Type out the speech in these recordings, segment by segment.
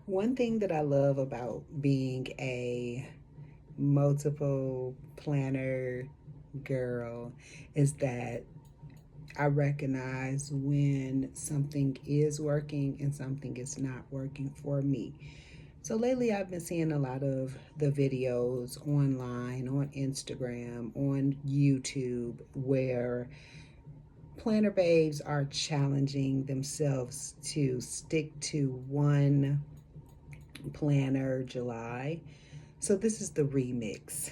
One thing that I love about being a multiple planner girl is that I recognize when something is working and something is not working for me. So lately, I've been seeing a lot of the videos online, on Instagram, on YouTube, where planner babes are challenging themselves to stick to one planner July. So this is the remix.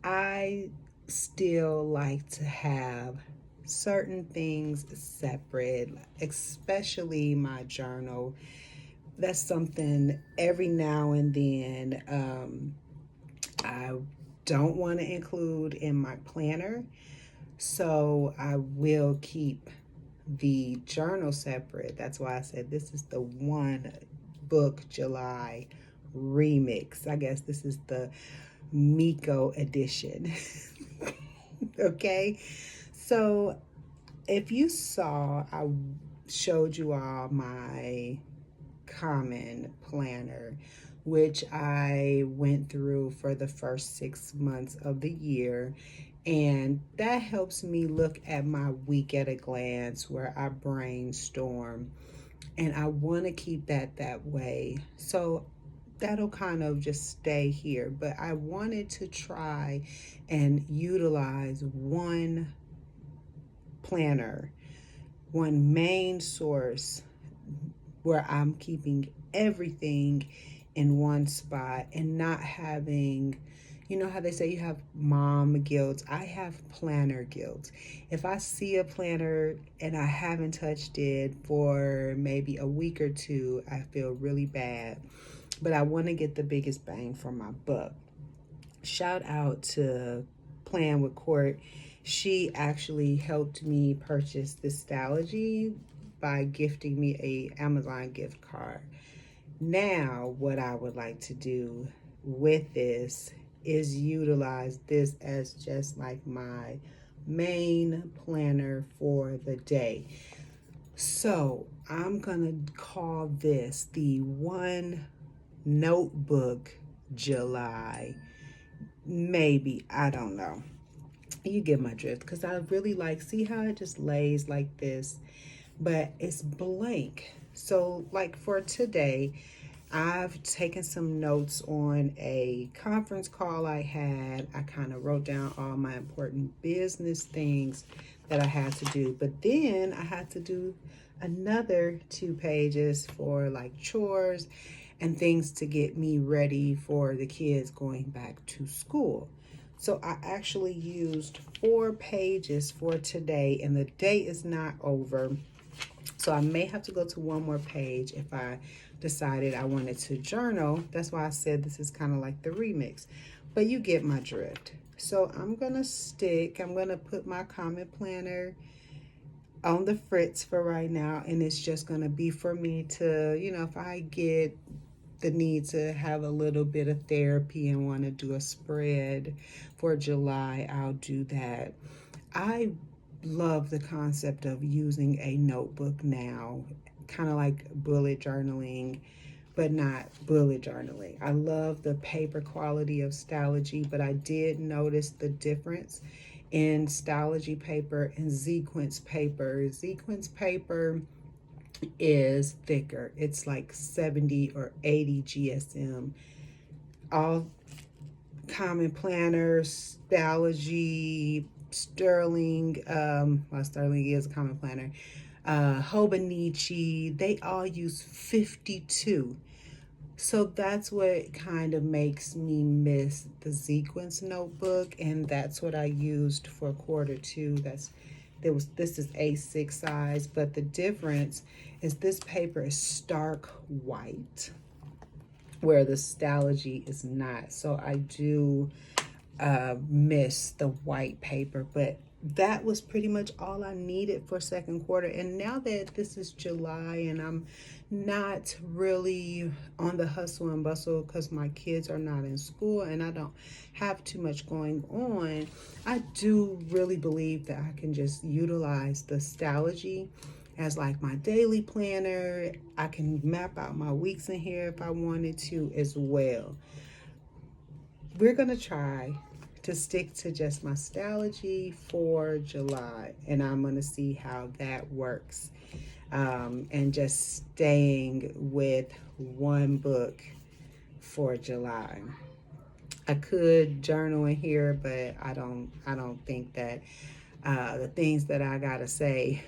I still like to have certain things separate, especially my journal. That's something every now and then I don't want to include in my planner. So I will keep the journal separate. That's why I said this is the one book July remix. I guess this is the MIKO edition. Okay, so if you saw, I showed you all my common planner, which I went through for the first 6 months of the year. And that helps me look at my week at a glance where I brainstorm. And I want to keep that way. So that'll kind of just stay here. But I wanted to try and utilize one planner, one main source where I'm keeping everything in one spot and not having, you know how they say you have mom guilt? I have planner guilt. If I see a planner and I haven't touched it for maybe a week or two, I feel really bad. But I want to get the biggest bang for my buck. Shout out to Plan with Court. She actually helped me purchase this Stalogy by gifting me a Amazon gift card. Now, what I would like to do with this is utilize this as just like my main planner for the day. So I'm gonna call this the one notebook July. Maybe, I don't know. You get my drift, because I really like, see how it just lays like this, but it's blank. So like for today, I've taken some notes on a conference call I had. I kind of wrote down all my important business things that I had to do, but then I had to do another 2 pages for like chores and things to get me ready for the kids going back to school. So I actually used 4 pages for today, and the day is not over. So I may have to go to one more page if I decided I wanted to journal. That's why I said this is kind of like the remix, but you get my drift. So I'm gonna put my comment planner on the fritz for right now, and it's just gonna be for me to, if I get the need to have a little bit of therapy and want to do a spread for July, I'll do that. I love the concept of using a notebook now, kind of like bullet journaling, but not bullet journaling. I love the paper quality of Stalogy, but I did notice the difference in Stalogy paper and Sequence paper. Sequence paper is thicker. It's like 70 or 80 GSM. All common planners, Stalogy, Sterling, well, Sterling is a common planner, Hobonichi, they all use 52. So that's what kind of makes me miss the Sequence notebook, and that's what I used for quarter 2. This is A6 size, but the difference is this paper is stark white, where the Stalogy is not. So I do miss the white paper, but that was pretty much all I needed for second quarter. And now that this is July and I'm not really on the hustle and bustle because my kids are not in school and I don't have too much going on, I do really believe that I can just utilize the Stalogy as like my daily planner. I can map out my weeks in here if I wanted to as well. We're gonna try to stick to just my Stalogy for July, and I'm gonna see how that works. And just staying with one book for July. I could journal in here, but I don't think that the things that I gotta say,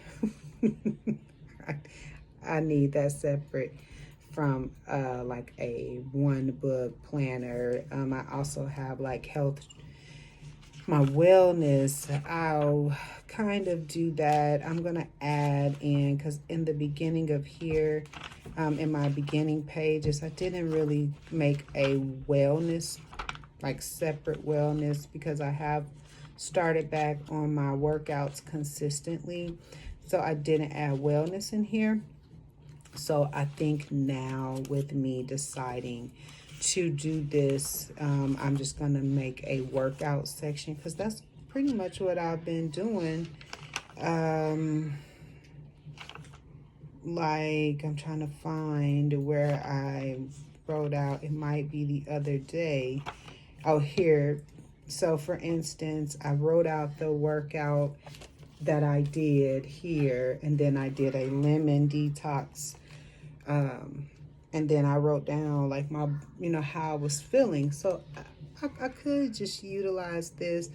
I need that separate from like a one book planner. I also have like my wellness. I'll kind of do that. I'm gonna add in, because in the beginning of here, in my beginning pages, I didn't really make a wellness, like separate wellness, because I have started back on my workouts consistently, so I didn't add wellness in here. So I think now, with me deciding to do this, I'm just gonna make a workout section, because that's pretty much what I've been doing. Like, I'm trying to find where I wrote out, it might be the other day. Oh, here. So for instance, I wrote out the workout that I did here, and then I did a lemon detox. And then I wrote down like my, how I was feeling. So I could just utilize this,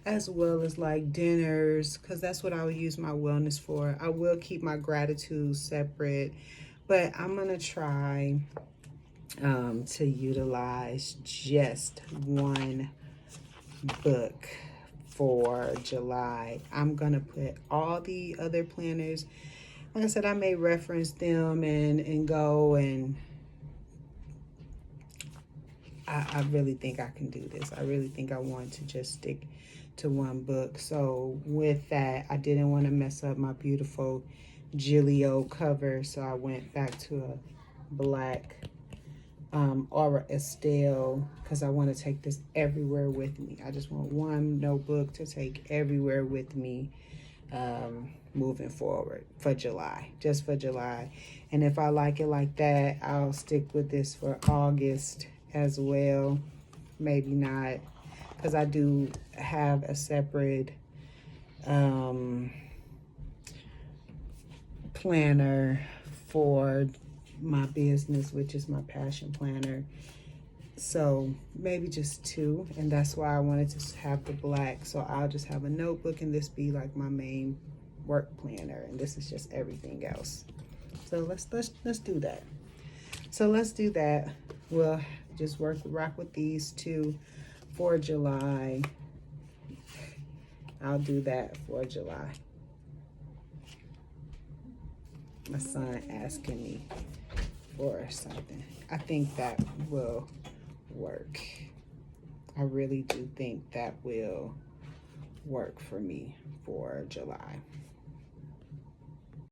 as well as like dinners, because that's what I would use my wellness for. I will keep my gratitude separate, but I'm gonna try to utilize just one book for July. I'm gonna put all the other planners, like I said, I may reference them and go, and I really think I can do this. I really think I want to just stick to one book. So with that, I didn't want to mess up my beautiful Gilio cover, so I went back to a black Aura Estelle, because I want to take this everywhere with me. I just want one notebook to take everywhere with me, moving forward for July, just for July. And if I like it like that, I'll stick with this for August as well. Maybe not, because I do have a separate planner for my business, which is my passion planner. So maybe just two, and that's why I wanted to have the black. So I'll just have a notebook, and this be like my main work planner, and this is just everything else. So let's do that. So let's do that. We'll just rock with these two for July. I'll do that for July. My son asking me for something. I think that will work. I really do think that will work for me for July.